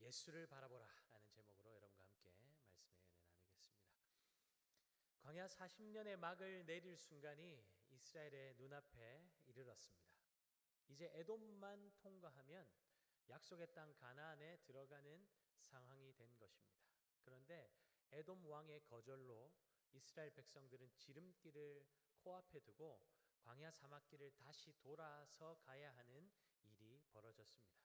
예수를 바라보라 라는 제목으로 여러분과 함께 말씀의 은혜 나누겠습니다. 광야 40년의 막을 내릴 순간이 이스라엘의 눈앞에 이르렀습니다. 이제 에돔만 통과하면 약속의 땅 가나안에 들어가는 상황이 된 것입니다. 그런데 에돔 왕의 거절로 이스라엘 백성들은 지름길을 코앞에 두고 광야 사막길을 다시 돌아서 가야 하는 일이 벌어졌습니다.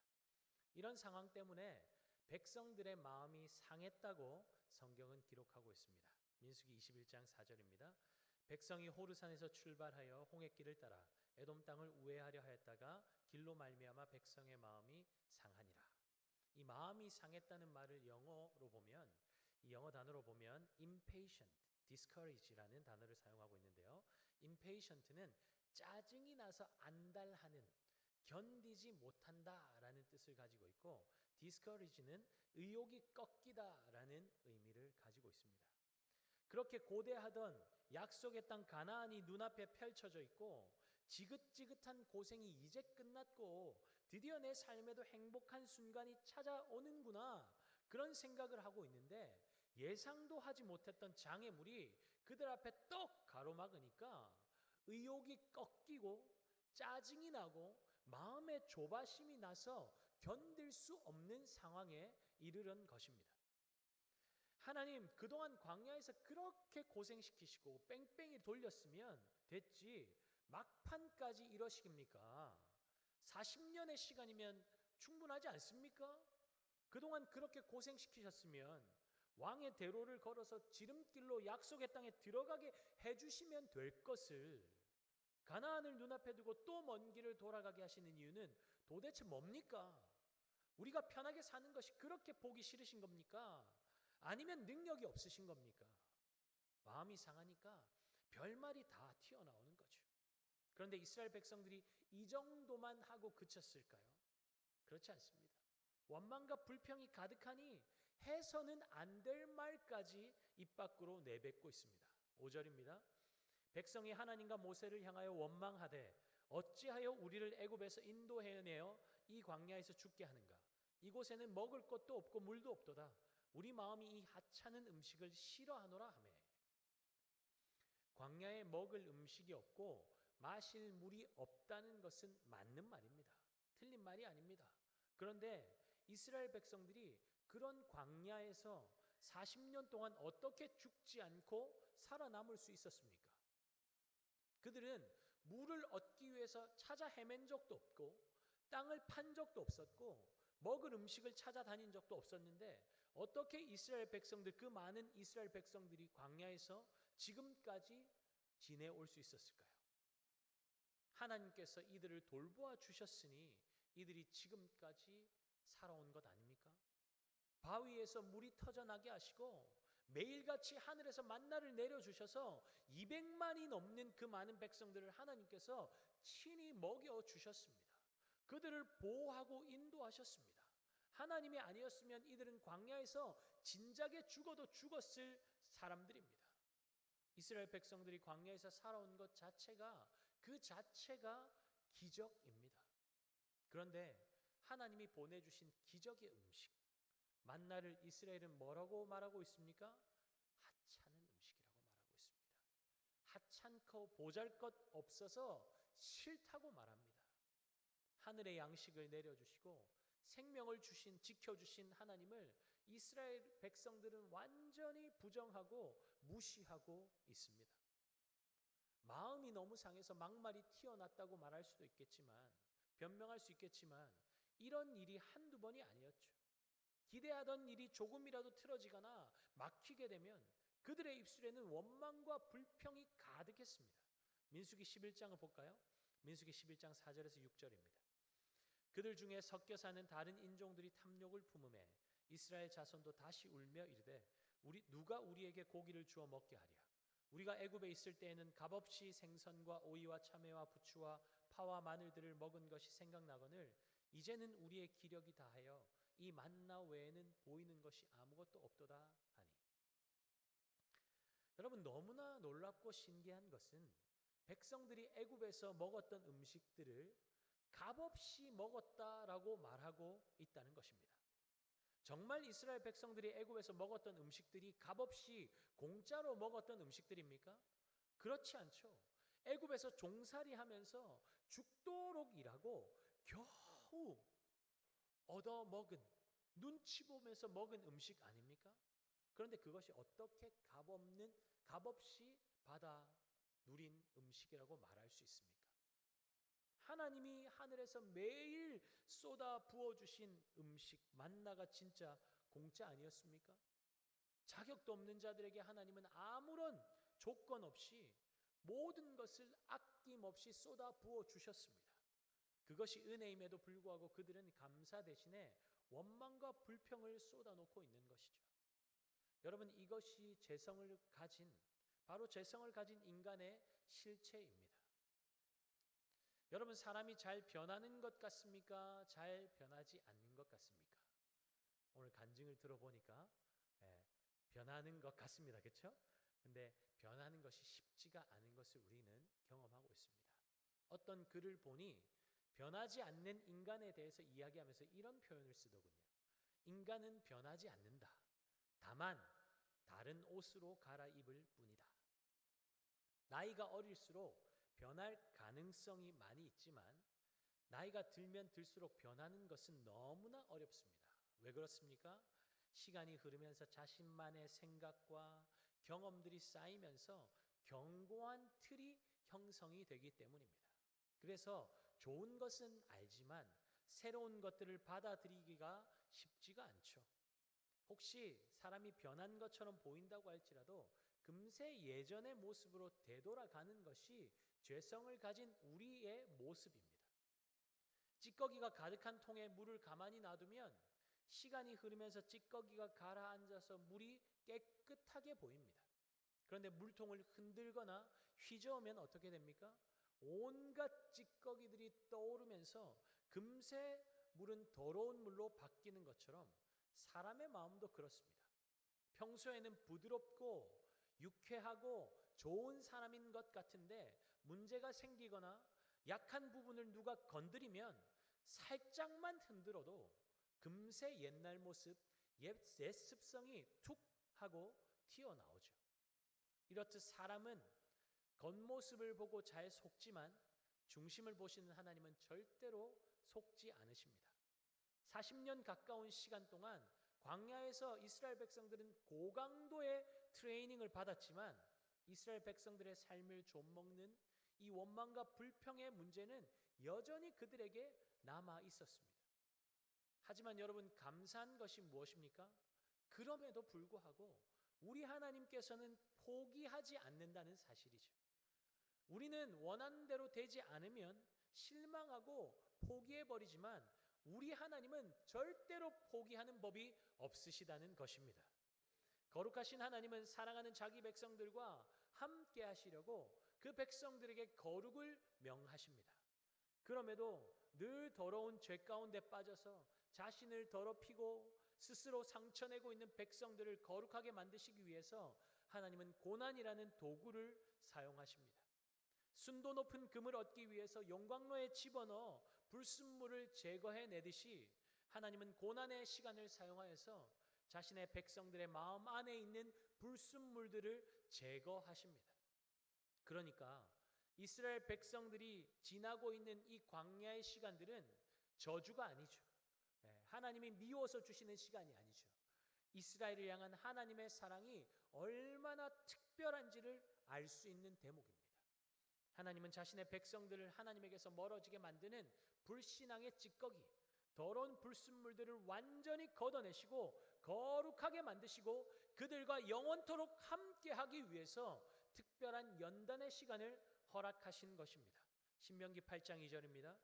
이런 상황 때문에 백성들의 마음이 상했다고 성경은 기록하고 있습니다. 민수기 21장 4절입니다. 백성이 호르산에서 출발하여 홍해길을 따라 에돔 땅을 우회하려 하였다가 길로 말미암아 백성의 마음이 상하니라. 이 마음이 상했다는 말을 영어로 보면, 이 영어 단어로 보면 impatient, discourage라는 단어를 사용하고 있는데요. impatient는 짜증이 나서 안달하는, 견디지 못한다라는 뜻을 가지고 있고, discourage는 의욕이 꺾이다라는 의미를 가지고 있습니다. 그렇게 고대하던 약속의 땅 가나안이 눈앞에 펼쳐져 있고 지긋지긋한 고생이 이제 끝났고 드디어 내 삶에도 행복한 순간이 찾아오는구나, 그런 생각을 하고 있는데 예상도 하지 못했던 장애물이 그들 앞에 떡 가로막으니까 의욕이 꺾이고 짜증이 나고 마음의 조바심이 나서 견딜 수 없는 상황에 이르는 것입니다. 하나님, 그동안 광야에서 그렇게 고생시키시고 뺑뺑이 돌렸으면 됐지 막판까지 이러십니까? 40년의 시간이면 충분하지 않습니까? 그동안 그렇게 고생시키셨으면 왕의 대로를 걸어서 지름길로 약속의 땅에 들어가게 해주시면 될 것을 가나안을 눈앞에 두고 또 먼 길을 돌아가게 하시는 이유는 도대체 뭡니까? 우리가 편하게 사는 것이 그렇게 보기 싫으신 겁니까? 아니면 능력이 없으신 겁니까? 마음이 상하니까 별말이 다 튀어나오는 거죠. 그런데 이스라엘 백성들이 이 정도만 하고 그쳤을까요? 그렇지 않습니다. 원망과 불평이 가득하니 해서는 안 될 말까지 입 밖으로 내뱉고 있습니다. 5절입니다. 백성이 하나님과 모세를 향하여 원망하되 어찌하여 우리를 애굽에서 인도해내어 이 광야에서 죽게 하는가? 이곳에는 먹을 것도 없고 물도 없도다. 우리 마음이 이 하찮은 음식을 싫어하노라 하매. 광야에 먹을 음식이 없고 마실 물이 없다는 것은 맞는 말입니다. 틀린 말이 아닙니다. 그런데 이스라엘 백성들이 그런 광야에서 40년 동안 어떻게 죽지 않고 살아남을 수 있었습니까? 그들은 물을 얻기 위해서 찾아 헤맨 적도 없고 땅을 판 적도 없었고 먹을 음식을 찾아다닌 적도 없었는데 어떻게 이스라엘 백성들, 그 많은 이스라엘 백성들이 광야에서 지금까지 지내올 수 있었을까요? 하나님께서 이들을 돌보아 주셨으니 이들이 지금까지 살아온 것 아닙니까? 바위에서 물이 터져나게 하시고 매일같이 하늘에서 만나를 내려주셔서 200만이 넘는 그 많은 백성들을 하나님께서 친히 먹여주셨습니다. 그들을 보호하고 인도하셨습니다. 하나님이 아니었으면 이들은 광야에서 진작에 죽어도 죽었을 사람들입니다. 이스라엘 백성들이 광야에서 살아온 것 자체가, 그 자체가 기적입니다. 그런데 하나님이 보내주신 기적의 음식, 만나를 이스라엘은 뭐라고 말하고 있습니까? 하찮은 음식이라고 말하고 있습니다. 하찮고 보잘것 없어서 싫다고 말합니다. 하늘의 양식을 내려주시고 생명을 주신, 지켜주신 하나님을 이스라엘 백성들은 완전히 부정하고 무시하고 있습니다. 마음이 너무 상해서 막말이 튀어났다고 말할 수도 있겠지만, 변명할 수 있겠지만 이런 일이 한두 번이 아니었죠. 기대하던 일이 조금이라도 틀어지거나 막히게 되면 그들의 입술에는 원망과 불평이 가득했습니다. 민수기 11장을 볼까요? 민수기 11장 4절에서 6절입니다. 그들 중에 섞여 사는 다른 인종들이 탐욕을 품음에 이스라엘 자손도 다시 울며 이르되 누가 우리에게 고기를 주어 먹게 하랴? 우리가 애굽에 있을 때에는 값없이 생선과 오이와 참외와 부추와 파와 마늘들을 먹은 것이 생각나거늘 이제는 우리의 기력이 다하여 이 만나 외에는 보이는 것이 아무것도 없도다 하니. 여러분, 너무나 놀랍고 신기한 것은 백성들이 애굽에서 먹었던 음식들을 값없이 먹었다라고 말하고 있다는 것입니다. 정말 이스라엘 백성들이 애굽에서 먹었던 음식들이 값없이 공짜로 먹었던 음식들입니까? 그렇지 않죠. 애굽에서 종살이하면서 죽도록 일하고 겨우 얻어 먹은, 눈치 보면서 먹은 음식 아닙니까? 그런데 그것이 어떻게 값없이 받아 누린 음식이라고 말할 수 있습니까? 하나님이 하늘에서 매일 쏟아 부어주신 음식, 만나가 진짜 공짜 아니었습니까? 자격도 없는 자들에게 하나님은 아무런 조건 없이 모든 것을 아낌없이 쏟아 부어주셨습니다. 그것이 은혜임에도 불구하고 그들은 감사 대신에 원망과 불평을 쏟아놓고 있는 것이죠. 여러분, 이것이 바로 죄성을 가진 인간의 실체입니다. 여러분, 사람이 잘 변하는 것 같습니까? 잘 변하지 않는 것 같습니까? 오늘 간증을 들어보니까 변하는 것 같습니다. 그렇죠? 근데 변하는 것이 쉽지가 않은 것을 우리는 경험하고 있습니다. 어떤 글을 보니 변하지 않는 인간에 대해서 이야기하면서 이런 표현을 쓰더군요. 인간은 변하지 않는다. 다만 다른 옷으로 갈아입을 뿐이다. 나이가 어릴수록 변할 가능성이 많이 있지만 나이가 들면 들수록 변하는 것은 너무나 어렵습니다. 왜 그렇습니까? 시간이 흐르면서 자신만의 생각과 경험들이 쌓이면서 견고한 틀이 형성이 되기 때문입니다. 그래서 좋은 것은 알지만 새로운 것들을 받아들이기가 쉽지가 않죠. 혹시 사람이 변한 것처럼 보인다고 할지라도 금세 예전의 모습으로 되돌아가는 것이 죄성을 가진 우리의 모습입니다. 찌꺼기가 가득한 통에 물을 가만히 놔두면 시간이 흐르면서 찌꺼기가 가라앉아서 물이 깨끗하게 보입니다. 그런데 물통을 흔들거나 휘저으면 어떻게 됩니까? 온갖 찌꺼기들이 떠오르면서 금세 물은 더러운 물로 바뀌는 것처럼 사람의 마음도 그렇습니다. 평소에는 부드럽고 유쾌하고 좋은 사람인 것 같은데 문제가 생기거나 약한 부분을 누가 건드리면 살짝만 흔들어도 금세 옛날 모습, 옛 습성이 툭 하고 튀어나오죠. 이렇듯 사람은 겉모습을 보고 잘 속지만 중심을 보시는 하나님은 절대로 속지 않으십니다. 40년 가까운 시간 동안 광야에서 이스라엘 백성들은 고강도의 트레이닝을 받았지만 이스라엘 백성들의 삶을 좀먹는 이 원망과 불평의 문제는 여전히 그들에게 남아 있었습니다. 하지만 여러분, 감사한 것이 무엇입니까? 그럼에도 불구하고 우리 하나님께서는 포기하지 않는다는 사실이죠. 우리는 원하는 대로 되지 않으면 실망하고 포기해버리지만 우리 하나님은 절대로 포기하는 법이 없으시다는 것입니다. 거룩하신 하나님은 사랑하는 자기 백성들과 함께 하시려고 그 백성들에게 거룩을 명하십니다. 그럼에도 늘 더러운 죄 가운데 빠져서 자신을 더럽히고 스스로 상처내고 있는 백성들을 거룩하게 만드시기 위해서 하나님은 고난이라는 도구를 사용하십니다. 순도 높은 금을 얻기 위해서 용광로에 집어넣어 불순물을 제거해내듯이 하나님은 고난의 시간을 사용하여서 자신의 백성들의 마음 안에 있는 불순물들을 제거하십니다. 그러니까 이스라엘 백성들이 지나고 있는 이 광야의 시간들은 저주가 아니죠. 하나님이 미워서 주시는 시간이 아니죠. 이스라엘을 향한 하나님의 사랑이 얼마나 특별한지를 알 수 있는 대목입니다. 하나님은 자신의 백성들을 하나님에게서 멀어지게 만드는 불신앙의 찌꺼기, 더러운 불순물들을 완전히 걷어내시고 거룩하게 만드시고 그들과 영원토록 함께하기 위해서 특별한 연단의 시간을 허락하신 것입니다. 신명기 8장 2절입니다.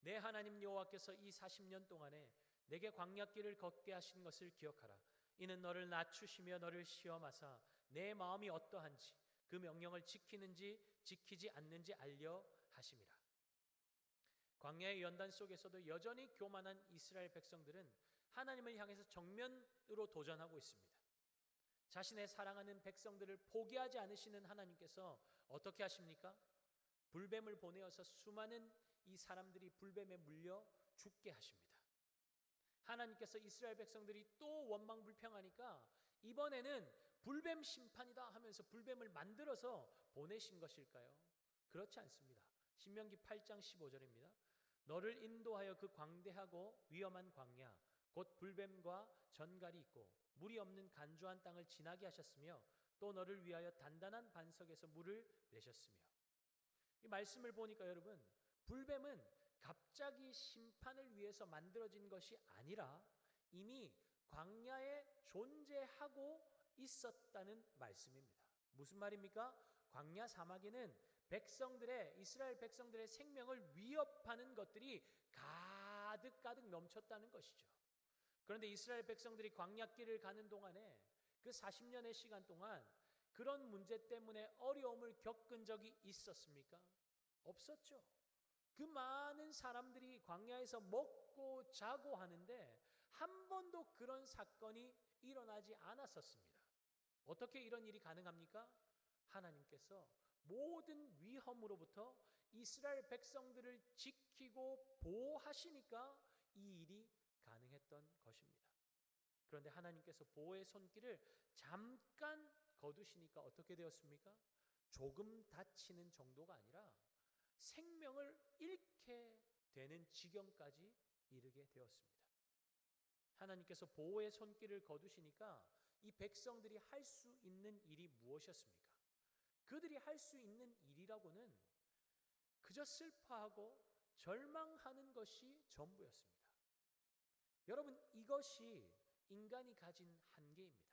내 하나님 여호와께서 이 40년 동안에 내게 광야길을 걷게 하신 것을 기억하라. 이는 너를 낮추시며 너를 시험하사 내 마음이 어떠한지 그 명령을 지키는지 지키지 않는지 알려 하심이라. 광야의 연단 속에서도 여전히 교만한 이스라엘 백성들은 하나님을 향해서 정면으로 도전하고 있습니다. 자신의 사랑하는 백성들을 포기하지 않으시는 하나님께서 어떻게 하십니까? 불뱀을 보내어서 수많은 이 사람들이 불뱀에 물려 죽게 하십니다. 하나님께서 이스라엘 백성들이 또 원망불평하니까 이번에는 불뱀 심판이다 하면서 불뱀을 만들어서 보내신 것일까요? 그렇지 않습니다. 신명기 8장 15절입니다. 너를 인도하여 그 광대하고 위험한 광야 곧 불뱀과 전갈이 있고 물이 없는 간조한 땅을 지나게 하셨으며 또 너를 위하여 단단한 반석에서 물을 내셨으며. 이 말씀을 보니까 여러분, 불뱀은 갑자기 심판을 위해서 만들어진 것이 아니라 이미 광야에 존재하고 있었다는 말씀입니다. 무슨 말입니까? 광야 사막에는 이스라엘 백성들의 생명을 위협하는 것들이 가득 넘쳤다는 것이죠. 그런데 이스라엘 백성들이 광야길을 가는 동안에 그 40년의 시간 동안 그런 문제 때문에 어려움을 겪은 적이 있었습니까? 없었죠. 그 많은 사람들이 광야에서 먹고 자고 하는데 한 번도 그런 사건이 일어나지 않았었습니다. 어떻게 이런 일이 가능합니까? 하나님께서 모든 위험으로부터 이스라엘 백성들을 지키고 보호하시니까 이 일이 가능했던 것입니다. 그런데 하나님께서 보호의 손길을 잠깐 거두시니까 어떻게 되었습니까? 조금 다치는 정도가 아니라 생명을 잃게 되는 지경까지 이르게 되었습니다. 하나님께서 보호의 손길을 거두시니까 이 백성들이 할 수 있는 일이 무엇이었습니까? 그들이 할 수 있는 일이라고는 그저 슬퍼하고 절망하는 것이 전부였습니다. 여러분, 이것이 인간이 가진 한계입니다.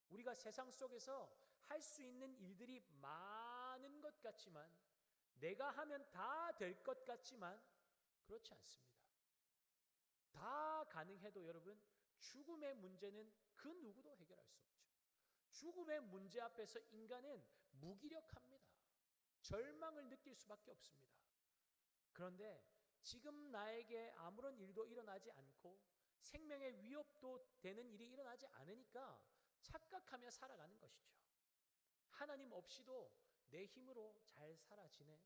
우리가 세상 속에서 할 수 있는 일들이 많은 것 같지만, 내가 하면 다 될 것 같지만 그렇지 않습니다. 다 가능해도 여러분, 죽음의 문제는 그 누구도 해결할 수 없죠. 죽음의 문제 앞에서 인간은 무기력합니다. 절망을 느낄 수밖에 없습니다. 그런데 지금 나에게 아무런 일도 일어나지 않고 생명의 위협도 되는 일이 일어나지 않으니까 착각하며 살아가는 것이죠. 하나님 없이도 내 힘으로 잘 살아 지내.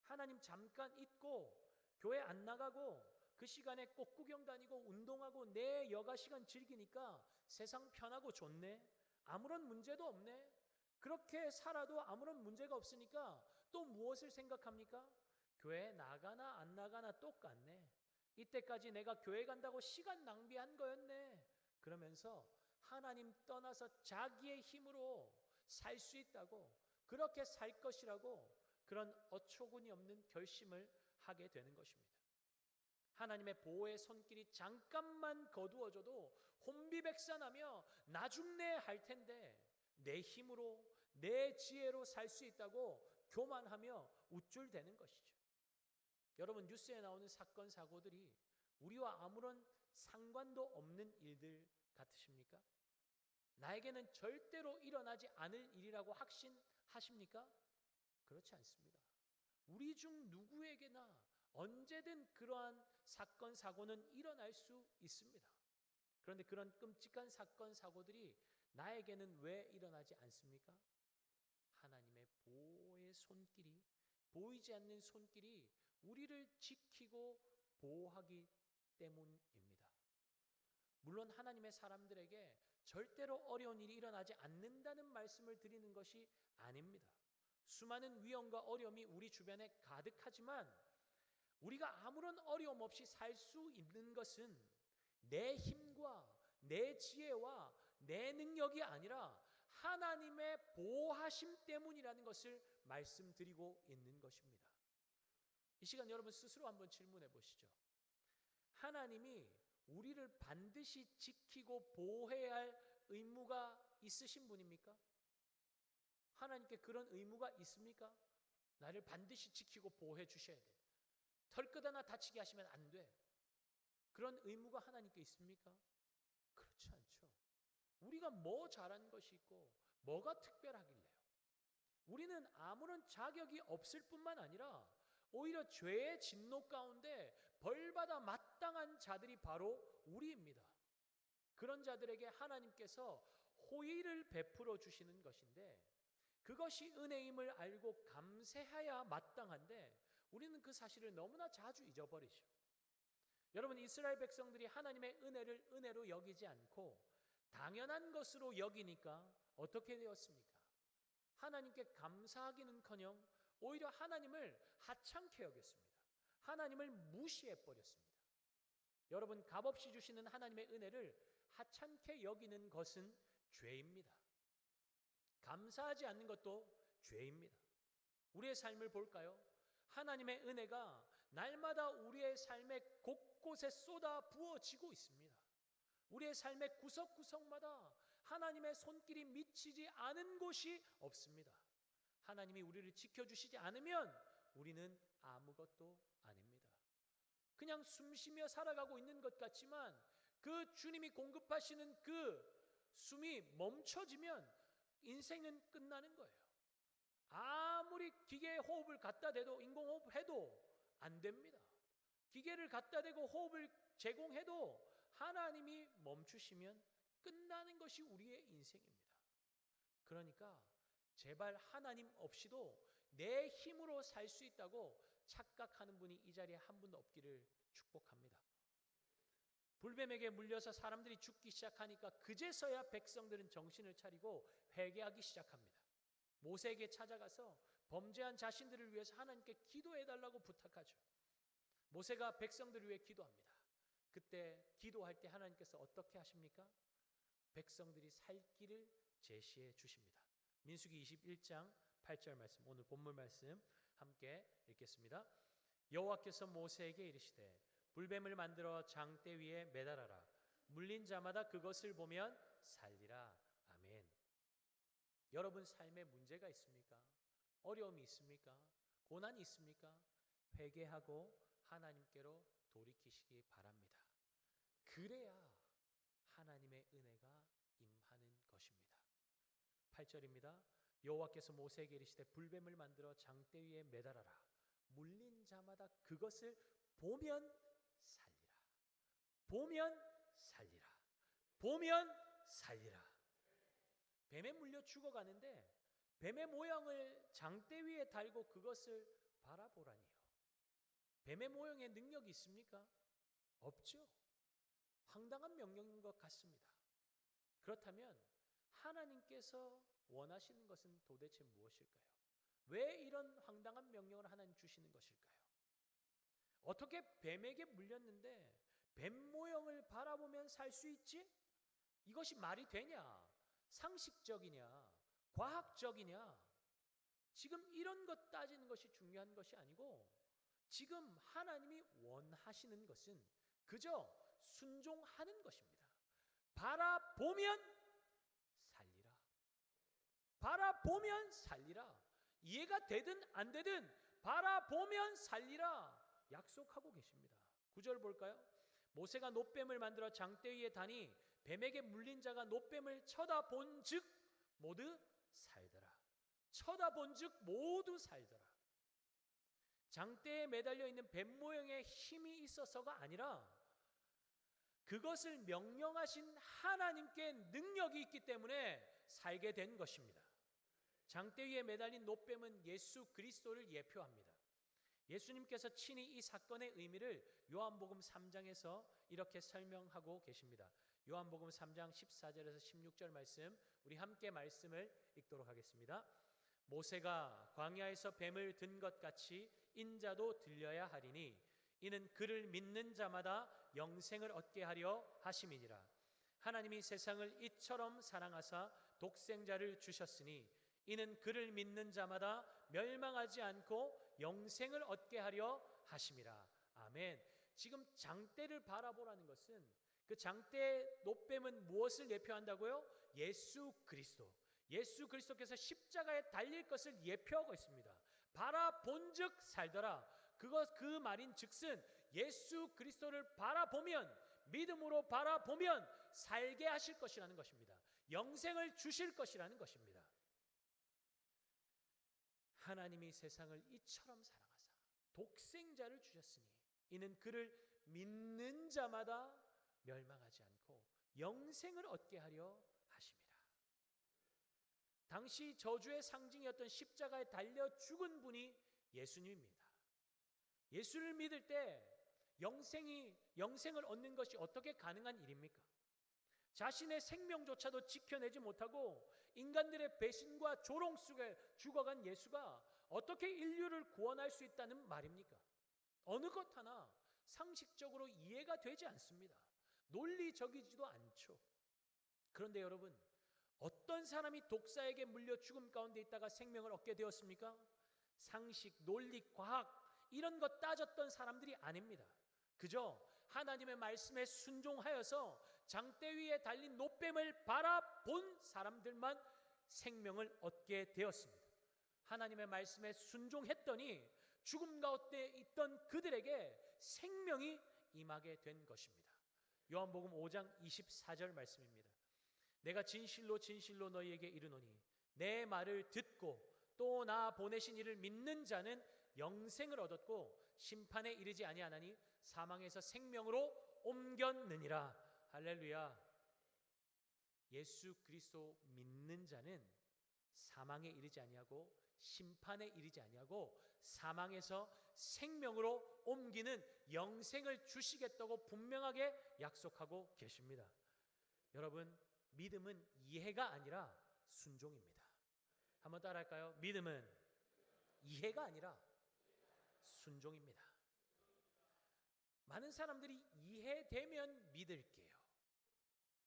하나님 잠깐 잊고 교회 안 나가고 그 시간에 꽃구경 다니고 운동하고 내 여가 시간 즐기니까 세상 편하고 좋네. 아무런 문제도 없네. 그렇게 살아도 아무런 문제가 없으니까 또 무엇을 생각합니까? 교회 나가나 안 나가나 똑같네. 이때까지 내가 교회 간다고 시간 낭비한 거였네. 그러면서 하나님 떠나서 자기의 힘으로 살 수 있다고, 그렇게 살 것이라고 그런 어처구니 없는 결심을 하게 되는 것입니다. 하나님의 보호의 손길이 잠깐만 거두어져도 혼비백산하며 나 죽네 할 텐데 내 힘으로 내 지혜로 살 수 있다고 교만하며 우쭐대는 것이죠. 여러분, 뉴스에 나오는 사건 사고들이 우리와 아무런 상관도 없는 일들 같으십니까? 나에게는 절대로 일어나지 않을 일이라고 확신하십니까? 그렇지 않습니다. 우리 중 누구에게나 언제든 그러한 사건 사고는 일어날 수 있습니다. 그런데 그런 끔찍한 사건 사고들이 나에게는 왜 일어나지 않습니까? 하나님의 보호의 손길이, 보이지 않는 손길이 우리를 지키고 보호하기 때문입니다. 물론 하나님의 사람들에게 절대로 어려운 일이 일어나지 않는다는 말씀을 드리는 것이 아닙니다. 수많은 위험과 어려움이 우리 주변에 가득하지만 우리가 아무런 어려움 없이 살 수 있는 것은 내 힘과 내 지혜와 내 능력이 아니라 하나님의 보호하심 때문이라는 것을 말씀드리고 있는 것입니다. 이 시간 여러분 스스로 한번 질문해 보시죠. 하나님이 우리를 반드시 지키고 보호해야 할 의무가 있으신 분입니까? 하나님께 그런 의무가 있습니까? 나를 반드시 지키고 보호해 주셔야 돼. 털끝 하나 다치게 하시면 안 돼. 그런 의무가 하나님께 있습니까? 그렇지 않죠. 우리가 뭐 잘한 것이 있고 뭐가 특별하길래요. 우리는 아무런 자격이 없을 뿐만 아니라 오히려 죄의 진노 가운데 벌받아 마땅한 자들이 바로 우리입니다. 그런 자들에게 하나님께서 호의를 베풀어 주시는 것인데 그것이 은혜임을 알고 감사해야 마땅한데 우리는 그 사실을 너무나 자주 잊어버리죠. 여러분, 이스라엘 백성들이 하나님의 은혜를 은혜로 여기지 않고 당연한 것으로 여기니까 어떻게 되었습니까? 하나님께 감사하기는커녕 오히려 하나님을 하찮게 여겼습니다. 하나님을 무시해 버렸습니다. 여러분, 값없이 주시는 하나님의 은혜를 하찮게 여기는 것은 죄입니다. 감사하지 않는 것도 죄입니다. 우리의 삶을 볼까요? 하나님의 은혜가 날마다 우리의 삶의 곳곳에 쏟아 부어지고 있습니다. 우리의 삶의 구석구석마다 하나님의 손길이 미치지 않은 곳이 없습니다. 하나님이 우리를 지켜주시지 않으면 우리는 아무것도 아닙니다. 그냥 숨쉬며 살아가고 있는 것 같지만 그 주님이 공급하시는 그 숨이 멈춰지면 인생은 끝나는 거예요. 아무리 기계에 호흡을 갖다 대도 인공호흡 해도 안 됩니다. 기계를 갖다 대고 호흡을 제공해도 하나님이 멈추시면 끝나는 것이 우리의 인생입니다. 그러니까 제발 하나님 없이도 내 힘으로 살 수 있다고 착각하는 분이 이 자리에 한 분도 없기를 축복합니다. 불뱀에게 물려서 사람들이 죽기 시작하니까 그제서야 백성들은 정신을 차리고 회개하기 시작합니다. 모세에게 찾아가서 범죄한 자신들을 위해서 하나님께 기도해달라고 부탁하죠. 모세가 백성들을 위해 기도합니다. 그때 기도할 때 하나님께서 어떻게 하십니까? 백성들이 살 길을 제시해 주십니다. 민수기 21장 8절 말씀, 오늘 본문 말씀 함께 읽겠습니다. 여호와께서 모세에게 이르시되 불뱀을 만들어 장대 위에 매달아라. 물린 자마다 그것을 보면 살리라. 아멘. 여러분 삶에 문제가 있습니까? 어려움이 있습니까? 고난이 있습니까? 회개하고 하나님께로 돌이키시기 바랍니다. 그래야 하나님의 은혜가 임하는 것입니다. 8절입니다. 여호와께서 모세에게 이르시되 불뱀을 만들어 장대 위에 매달아라. 물린 자마다 그것을 보면 살리라. 보면 살리라. 보면 살리라. 뱀에 물려 죽어가는데 뱀의 모양을 장대 위에 달고 그것을 바라보라니요. 뱀의 모양에 능력이 있습니까? 없죠. 황당한 명령인 것 같습니다. 그렇다면 하나님께서 원하시는 것은 도대체 무엇일까요? 왜 이런 황당한 명령을 하나님 주시는 것일까요? 어떻게 뱀에게 물렸는데 뱀 모형을 바라보면 살 수 있지? 이것이 말이 되냐? 상식적이냐? 과학적이냐? 지금 이런 것 따지는 것이 중요한 것이 아니고 지금 하나님이 원하시는 것은 그저 순종하는 것입니다. 바라보면 살리라. 바라보면 살리라. 이해가 되든 안 되든 바라보면 살리라 약속하고 계십니다. 9절 볼까요? 모세가 놋뱀을 만들어 장대 위에 다니 뱀에게 물린 자가 놋뱀을 쳐다본즉 모두 살더라. 쳐다본즉 모두 살더라. 장대에 매달려 있는 뱀 모형의 힘이 있어서가 아니라 그것을 명령하신 하나님께 능력이 있기 때문에 살게 된 것입니다. 장대 위에 매달린 놋뱀은 예수 그리스도를 예표합니다. 예수님께서 친히 이 사건의 의미를 요한복음 3장에서 이렇게 설명하고 계십니다. 요한복음 3장 14절에서 16절 말씀, 우리 함께 말씀을 읽도록 하겠습니다. 모세가 광야에서 뱀을 든 것 같이 인자도 들려야 하리니 이는 그를 믿는 자마다 영생을 얻게 하려 하심이니라. 하나님이 세상을 이처럼 사랑하사 독생자를 주셨으니 이는 그를 믿는 자마다 멸망하지 않고 영생을 얻게 하려 하심이라. 아멘. 지금 장대를 바라보라는 것은 그 장대의 놋뱀은 무엇을 예표한다고요? 예수 그리스도. 예수 그리스도께서 십자가에 달릴 것을 예표하고 있습니다. 바라본즉 살더라. 그 말인 즉슨 예수 그리스도를 바라보면, 믿음으로 바라보면 살게 하실 것이라는 것입니다. 영생을 주실 것이라는 것입니다. 하나님이 세상을 이처럼 사랑하사 독생자를 주셨으니 이는 그를 믿는 자마다 멸망하지 않고 영생을 얻게 하려 하심이라. 당시 저주의 상징이었던 십자가에 달려 죽은 분이 예수님입니다. 예수를 믿을 때 영생을 얻는 것이 어떻게 가능한 일입니까? 자신의 생명조차도 지켜내지 못하고 인간들의 배신과 조롱 속에 죽어간 예수가 어떻게 인류를 구원할 수 있다는 말입니까? 어느 것 하나 상식적으로 이해가 되지 않습니다. 논리적이지도 않죠. 그런데 여러분, 어떤 사람이 독사에게 물려 죽음 가운데 있다가 생명을 얻게 되었습니까? 상식, 논리, 과학 이런 것 따졌던 사람들이 아닙니다. 그저 하나님의 말씀에 순종하여서 장대 위에 달린 노뱀을 바라본 사람들만 생명을 얻게 되었습니다. 하나님의 말씀에 순종했더니 죽음 가운데 있던 그들에게 생명이 임하게 된 것입니다. 요한복음 5장 24절 말씀입니다. 내가 진실로 진실로 너희에게 이르노니 내 말을 듣고 또 나 보내신 이를 믿는 자는 영생을 얻었고 심판에 이르지 아니하나니 사망에서 생명으로 옮겼느니라. 할렐루야. 예수 그리스도 믿는 자는 사망에 이르지 아니하고 심판에 이르지 아니하고 사망에서 생명으로 옮기는 영생을 주시겠다고 분명하게 약속하고 계십니다. 여러분, 믿음은 이해가 아니라 순종입니다. 한번 따라할까요? 믿음은 이해가 아니라 순종입니다. 많은 사람들이 이해되면 믿을게요,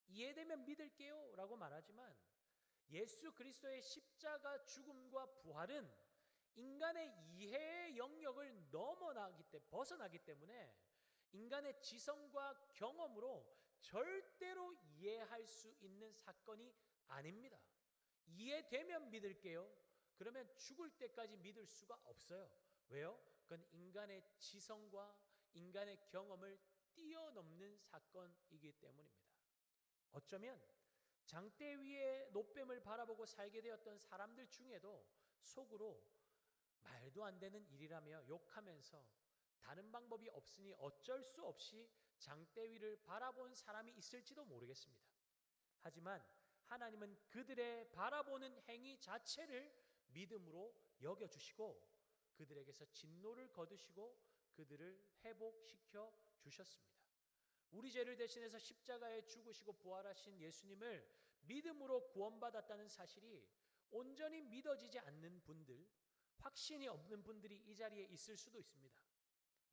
이해되면 믿을게요 라고 말하지만 예수 그리스도의 십자가 죽음과 부활은 인간의 이해의 영역을 벗어나기 때문에 인간의 지성과 경험으로 절대로 이해할 수 있는 사건이 아닙니다. 이해되면 믿을게요. 그러면 죽을 때까지 믿을 수가 없어요. 왜요? 그건 인간의 지성과 인간의 경험을 뛰어넘는 사건이기 때문입니다. 어쩌면 장대 위에 노뱀을 바라보고 살게 되었던 사람들 중에도 속으로 말도 안 되는 일이라며 욕하면서 다른 방법이 없으니 어쩔 수 없이 장대 위를 바라본 사람이 있을지도 모르겠습니다. 하지만 하나님은 그들의 바라보는 행위 자체를 믿음으로 여겨주시고 그들에게서 진노를 거두시고 그들을 회복시켜 주셨습니다. 우리 죄를 대신해서 십자가에 죽으시고 부활하신 예수님을 믿음으로 구원받았다는 사실이 온전히 믿어지지 않는 분들, 확신이 없는 분들이 이 자리에 있을 수도 있습니다.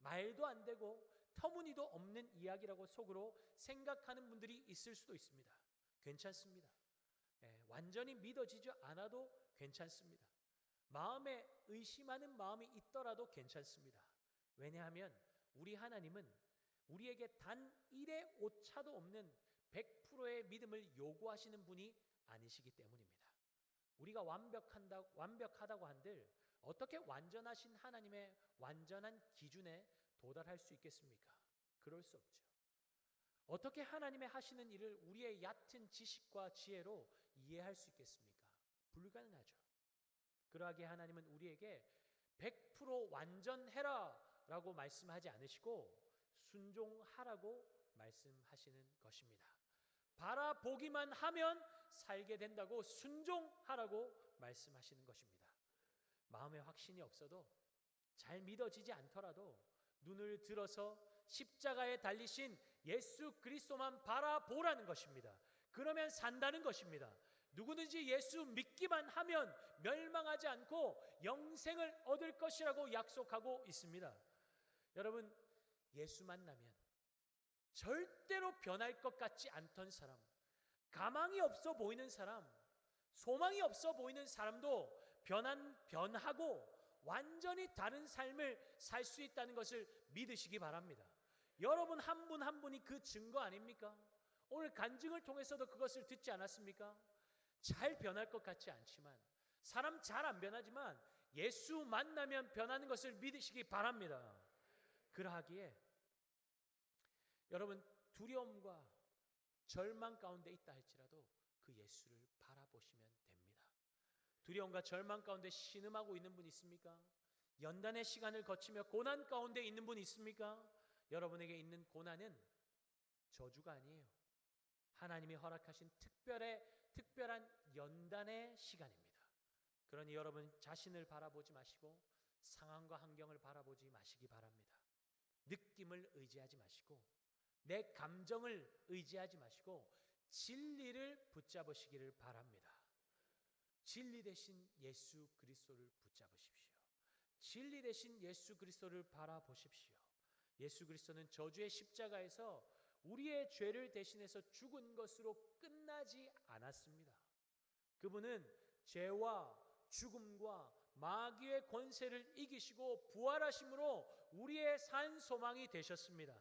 말도 안 되고 터무니도 없는 이야기라고 속으로 생각하는 분들이 있을 수도 있습니다. 괜찮습니다. 완전히 믿어지지 않아도 괜찮습니다. 마음에 의심하는 마음이 있더라도 괜찮습니다. 왜냐하면 우리 하나님은 우리에게 단 1의 오차도 없는 100%의 믿음을 요구하시는 분이 아니시기 때문입니다. 우리가 완벽하다고 한들 어떻게 완전하신 하나님의 완전한 기준에 도달할 수 있겠습니까? 그럴 수 없죠. 어떻게 하나님의 하시는 일을 우리의 얕은 지식과 지혜로 이해할 수 있겠습니까? 불가능하죠. 그러하기에 하나님은 우리에게 100% 완전해라 라고 말씀하지 않으시고 순종하라고 말씀하시는 것입니다. 바라보기만 하면 살게 된다고 순종하라고 말씀하시는 것입니다. 마음에 확신이 없어도 잘 믿어지지 않더라도 눈을 들어서 십자가에 달리신 예수 그리스도만 바라보라는 것입니다. 그러면 산다는 것입니다. 누구든지 예수 믿기만 하면 멸망하지 않고 영생을 얻을 것이라고 약속하고 있습니다. 여러분, 예수 만나면 절대로 변할 것 같지 않던 사람, 가망이 없어 보이는 사람, 소망이 없어 보이는 사람도 변하고 완전히 다른 삶을 살 수 있다는 것을 믿으시기 바랍니다. 여러분 한 분 한 분이 그 증거 아닙니까? 오늘 간증을 통해서도 그것을 듣지 않았습니까? 잘 변할 것 같지 않지만, 사람 잘 안 변하지만 예수 만나면 변하는 것을 믿으시기 바랍니다. 그러하기에 여러분, 두려움과 절망 가운데 있다 할지라도 그 예수를 바라보시면 됩니다. 두려움과 절망 가운데 신음하고 있는 분 있습니까? 연단의 시간을 거치며 고난 가운데 있는 분 있습니까? 여러분에게 있는 고난은 저주가 아니에요. 하나님이 허락하신 특별한 연단의 시간입니다. 그러니 여러분 자신을 바라보지 마시고 상황과 환경을 바라보지 마시기 바랍니다. 느낌을 의지하지 마시고 내 감정을 의지하지 마시고 진리를 붙잡으시기를 바랍니다. 진리 대신 예수 그리스도를 붙잡으십시오. 진리 대신 예수 그리스도를 바라보십시오. 예수 그리스도는 저주의 십자가에서 우리의 죄를 대신해서 죽은 것으로 끝나지 않았습니다. 그분은 죄와 죽음과 마귀의 권세를 이기시고 부활하심으로 우리의 산 소망이 되셨습니다.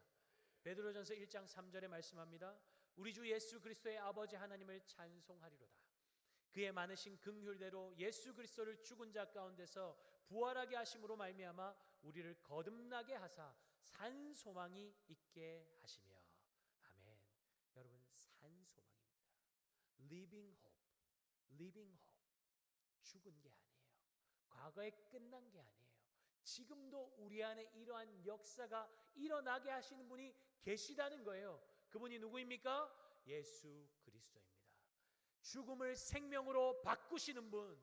베드로전서 1장 3절에 말씀합니다. 우리 주 예수 그리스도의 아버지 하나님을 찬송하리로다. 그의 많으신 긍휼대로 예수 그리스도를 죽은 자 가운데서 부활하게 하심으로 말미암아 우리를 거듭나게 하사 산 소망이 있게 하시며. 아멘. 여러분, 산 소망입니다. Living hope. Living hope. 죽은 게 아니에요. 과거에 끝난 게 아니에요. 지금도 우리 안에 이러한 역사가 일어나게 하시는 분이 계시다는 거예요. 그분이 누구입니까? 예수 그리스도입니다. 죽음을 생명으로 바꾸시는 분,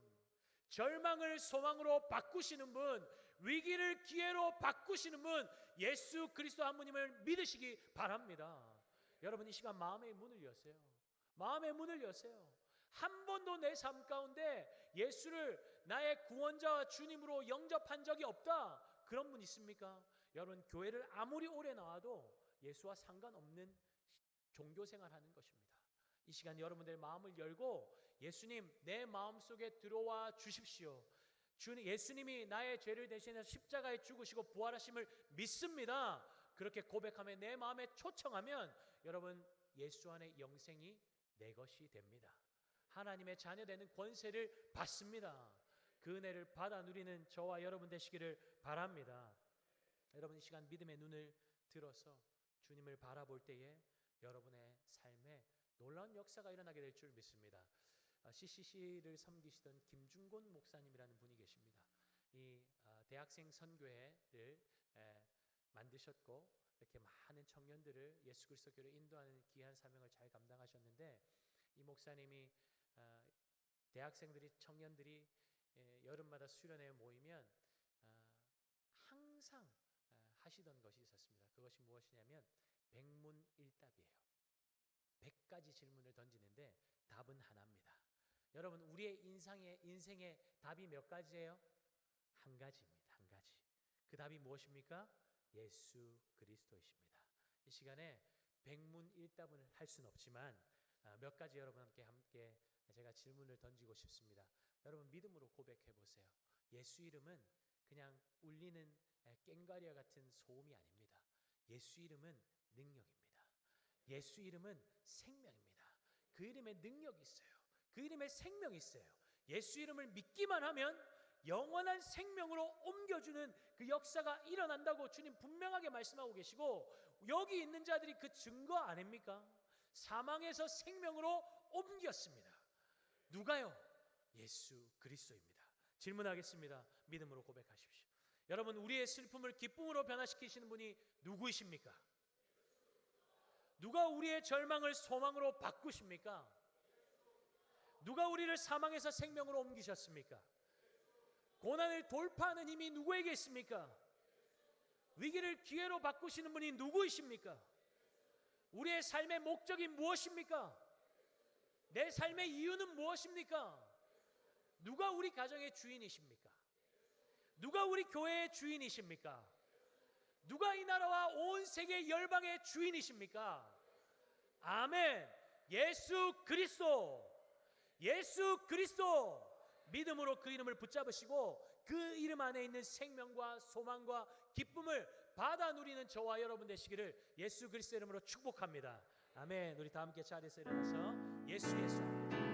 절망을 소망으로 바꾸시는 분, 위기를 기회로 바꾸시는 분, 예수 그리스도 한 분님을 믿으시기 바랍니다. 여러분, 이 시간 마음의 문을 여세요. 마음의 문을 여세요. 한 번도 내 삶 가운데 예수를 나의 구원자와 주님으로 영접한 적이 없다, 그런 분 있습니까? 여러분, 교회를 아무리 오래 나와도 예수와 상관없는 종교생활 하는 것입니다. 이 시간 여러분들 마음을 열고 예수님 내 마음속에 들어와 주십시오. 예수님이 나의 죄를 대신해서 십자가에 죽으시고 부활하심을 믿습니다. 그렇게 고백하며 내 마음에 초청하면 여러분, 예수 안에 영생이 내 것이 됩니다. 하나님의 자녀 되는 권세를 받습니다. 그 은혜를 받아 누리는 저와 여러분 되시기를 바랍니다. 여러분, 이 시간 믿음의 눈을 들어서 주님을 바라볼 때에 여러분의 삶에 놀라운 역사가 일어나게 될 줄 믿습니다. CCC를 섬기시던 김중곤 목사님이라는 분이 계십니다. 이 대학생 선교회를 만드셨고 이렇게 많은 청년들을 예수 그리스도 교회로 인도하는 귀한 사명을 잘 감당하셨는데, 이 목사님이 대학생들이 청년들이 여름마다 수련회에 모이면 항상 하시던 것이 있었습니다. 그것이 무엇이냐면 백문일답이에요. 100가지 질문을 던지는데 답은 하나입니다. 여러분, 우리의 인생의 답이 몇 가지예요? 한 가지입니다. 한 가지. 그 답이 무엇입니까? 예수 그리스도이십니다. 이 시간에 백문일답을 할 수는 없지만 몇 가지 여러분 함께 제가 질문을 던지고 싶습니다. 여러분, 믿음으로 고백해 보세요. 예수 이름은 그냥 울리는 꽹과리와 같은 소음이 아닙니다. 예수 이름은 능력입니다. 예수 이름은 생명입니다. 그 이름에 능력이 있어요. 그 이름에 생명이 있어요. 예수 이름을 믿기만 하면 영원한 생명으로 옮겨주는 그 역사가 일어난다고 주님 분명하게 말씀하고 계시고, 여기 있는 자들이 그 증거 아닙니까? 사망에서 생명으로 옮겼습니다. 누가요? 예수 그리스도입니다. 질문하겠습니다. 믿음으로 고백하십시오. 여러분, 우리의 슬픔을 기쁨으로 변화시키시는 분이 누구이십니까? 누가 우리의 절망을 소망으로 바꾸십니까? 누가 우리를 사망에서 생명으로 옮기셨습니까? 고난을 돌파하는 힘이 누구에게 있습니까? 위기를 기회로 바꾸시는 분이 누구이십니까? 우리의 삶의 목적이 무엇입니까? 내 삶의 이유는 무엇입니까? 누가 우리 가정의 주인이십니까? 누가 우리 교회의 주인이십니까? 누가 이 나라와 온 세계 열방의 주인이십니까? 아멘. 예수 그리스도. 예수 그리스도. 믿음으로 그 이름을 붙잡으시고 그 이름 안에 있는 생명과 소망과 기쁨을 받아 누리는 저와 여러분 되시기를 예수 그리스도 이름으로 축복합니다. 아멘. 우리 다 함께 자리에서 일어나서 예수 예수